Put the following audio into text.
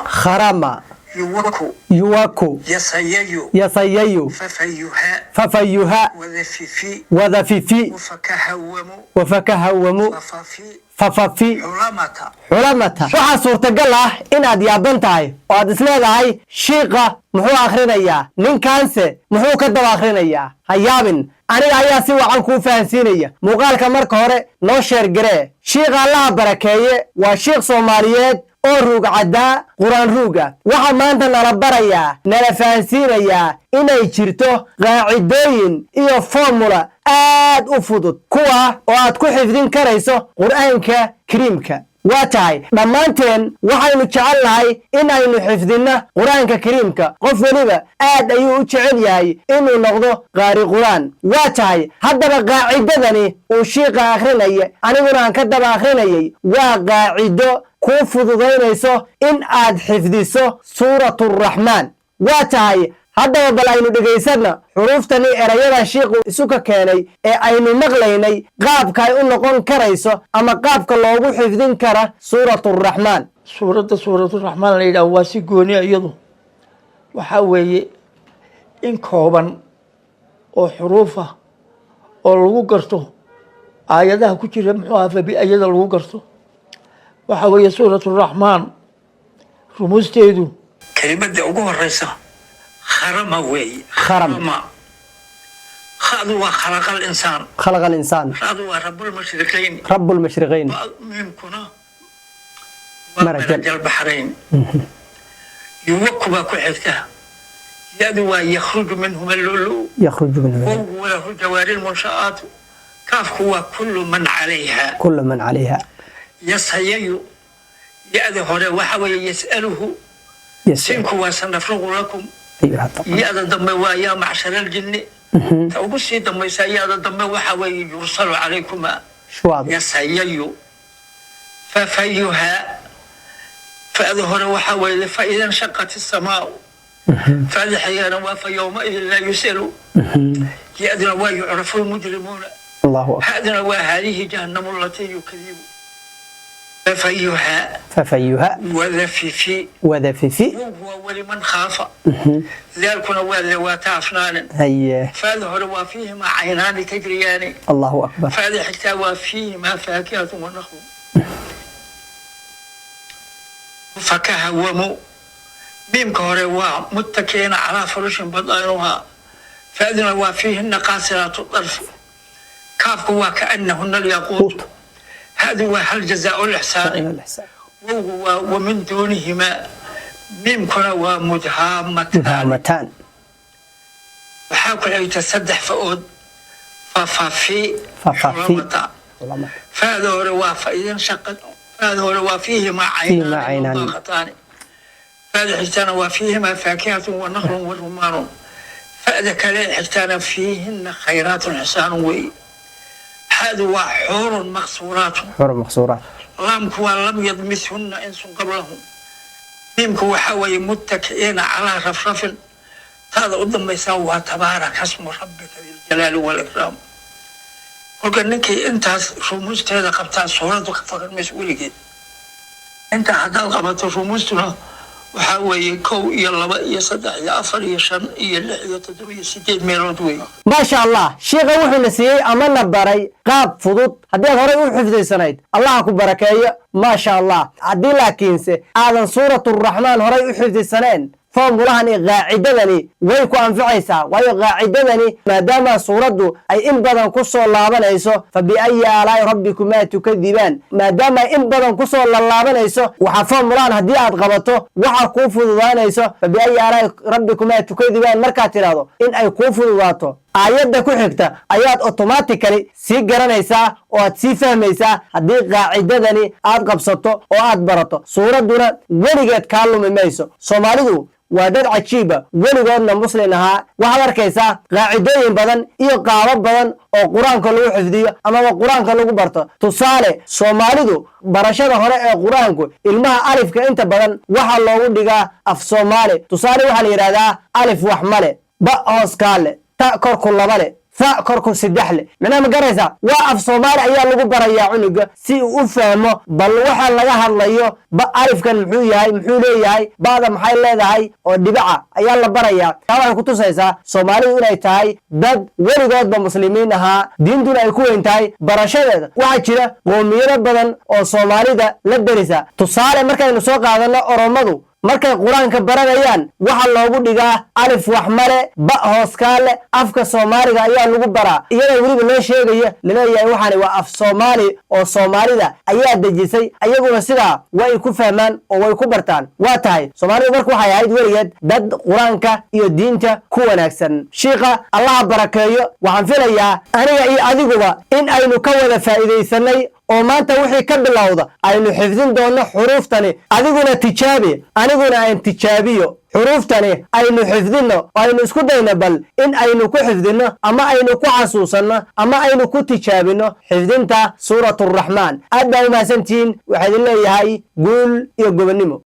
خرما يوكو يسييو ففيها وذففي وفكهومو فففي حرمتا waxaa suurtagal ah inaad yaaban tahay oo aad isleedahay shiiqa muxuu akhrinayaa ninkaanse muxuu ka daba akhrinayaa ha yaabin aniga ayaa si wacan kuu fahansiinaya muuqaalka marka hore noo sheer garee shiiqa allaha barakeeye waa shiiq soomaaliyeed oo ruug caddaa quraan ruuga waxaa maanta nala barayaa nala fahansiinayaa inay jirto qaacidooyin iyo formula aad u fudud kuwa oo aad ku xifdin karayso qur'aanka kariimka waa tahay dhammaanteen waxaynu jecelnahay inaynu xifdinno qur'aanka kariimka qof weliba aad ayuu u jecel yahay inuu noqdo qaari qur'aan waa tahay haddaba qaacidadani uu shiiqa akhrinaya aniguna aan ka daba akhrinayay waa qaacido kuu fududaynayso in aad xifdiso suuraturaxmaan waa tahay haddaba bal aynu dhegaysanna xuruuftani erayada shiiqu isu ka keenay ee aynu maqlaynay qaabka ay u noqon karayso ama qaabka loogu xifdin kara suuraturaxmaan suuraturaxmaan la yidhaah waa si gooni iyadu waxaa weeye in kooban oo xuruuf ah oo lagu garto aayadaha ku jira muxuu ahaa fabi-ayada lagu garto waxaa weeye suuraturaxmaan rumuusteedu kelimadda ugu horeysa خرما وي خرما خذوا خلق الإنسان خذوا رب المشرقين ميمكنا مرج البحرين يوكب كحكتها يدوا يخرج منهم اللؤلؤ وله الجوار المنشآت كاف هو كل من عليها يسهي يأذه وحوي يسأله سنكوا سنفرغ لكم ياذا دم يا معشر الجن توبسي دم يا دم وحوي يرسل عليكما يا سيئ ففيها فأظهر وحوي فإذا انشقت السماء فالحيان وفي يومئذ لا يسأل يأذن ويعرف المجرمون الله أكبر هذا وهذه جهنم التي يكذب ففيها وذففي وهو ولمن خاف ذلك نوال أفنان فاظهر وفيهما عينان تجريان الله أكبر فهذا حتى وفيهما فاكهة ونخل فكهوموا ميم كهروا متكئين على فرش بطائنها فأذن وفيهن قاصرات الطرف كاف وكأنهن الياقوت هذا هو هل جزاء الإحسان ومن دونهما ممكن ومدهامتان وحاول أن يتصدح فؤود ففي فهذا هو فإذا انشقت فهذا هو فيهما عينان ضاختان فهذا حسان وفيهما فاكهة ونخل ورمان فهذا كلا حسان فيهن خيرات حسان وي هذا هو حور مقصورات لم يضمسهن إنس قبلهم ميمك وحوي متكئين على رفرف هذا قدام يسوى تبارك اسم ربك ذي الجلال والإكرام وقال نكي انت رموزت هذا قبطان صورتك فقط مسؤولك انت حتى قبطان رموزتنا وحاوي كو يلا يصدع يأفر يشن يلح يتدري يسيتين ميلود وي ما شاء الله شيخ وحو نسيي أمنا بري قاب فضوط هدي هوري وحفظي سنيد الله أكو بركاية ما شاء الله هدي لكنسي هذا سورة الرحمن هوري وحفظي سنين فمولهني قاعدتني ويكو أنفعيسا ويو قاعدتني ما دام صورته أي إن بدن كسو اللابنيسو فبأي آلاء ربكما تكذبان ما دام إن بدن كسو اللابنيسو وحفا مولهن هدي أدغبطو وحا كوفو ذانيسو فبأي آلاء ربكما تكذبان مركات رادو إن أي كوفو ذاتو آيات ku xigta ayaad automatically si garanaysaa oo aad si fahmaysaa hadii qaacidadani aad qabsato oo aad barato suuraduna weligeed ka lumi mayso Soomaalidu waa dad cajiiba weligoodna muslim ahaa waxaad arkaysaa qaacidooyin badan iyo qaabab badan oo quraanka lagu xifdiyo ama quraanka lagu barto tusaale Soomaalidu barashada hore ee quraanku ilmaha alifka inta badan waxa loogu dhigaa af Soomaali tusaale waxa la yiraahdaa alif wax male ba hoos kaale كركل لبله ثاء كركو سدحل من أم جرسا وقف صومال أيام لجو بريا عنق سي أفهمه بل وحى لجها الله بأعرف كان محولي هاي بعد محل هذا هاي والدبعة أيام لبريا طبعا كنت سيسا صومالي ولا تاي دد ولقاد بمسلمينها دين دون يكون تاي برشة واحد كده قوميرة بدن أو صومالي ده للدرسة تصار مركز نسوق هذا أرمضو markay quraanka baranayaan waxa loogu dhigaa alif wax male ba hoos kaale afka Soomaaliga ayaa lagu baraa iyadoo waliba loo sheegayo leeyahay waxaan waa af Soomaali oo Soomaalida ayaa dejisay ayaguna sida way ku fahmaan oo way ku bartaan waa tahay Soomaalidu markuu waxay ahayd waligeed dad quraanka iyo diinta ku wanaagsan sheekha Allah barakeeyo waxaan filayaa aniga iyo adiguba in aynu ka wada faa'iideysanay oo maanta wixii ka bilowda aynu xifdin doono xuruuftani adiguna tijaabi aniguna aan tijaabiyo xuruuftani aynu xifdino aynu isku dayno bal in aynu ku xifdino ama aynu ku xasuusano ama aynu ku tijaabino xifdinta suuratul raxmaan aad baa u mahadsantihiin waxaan leeyahay guul iyo gobonimo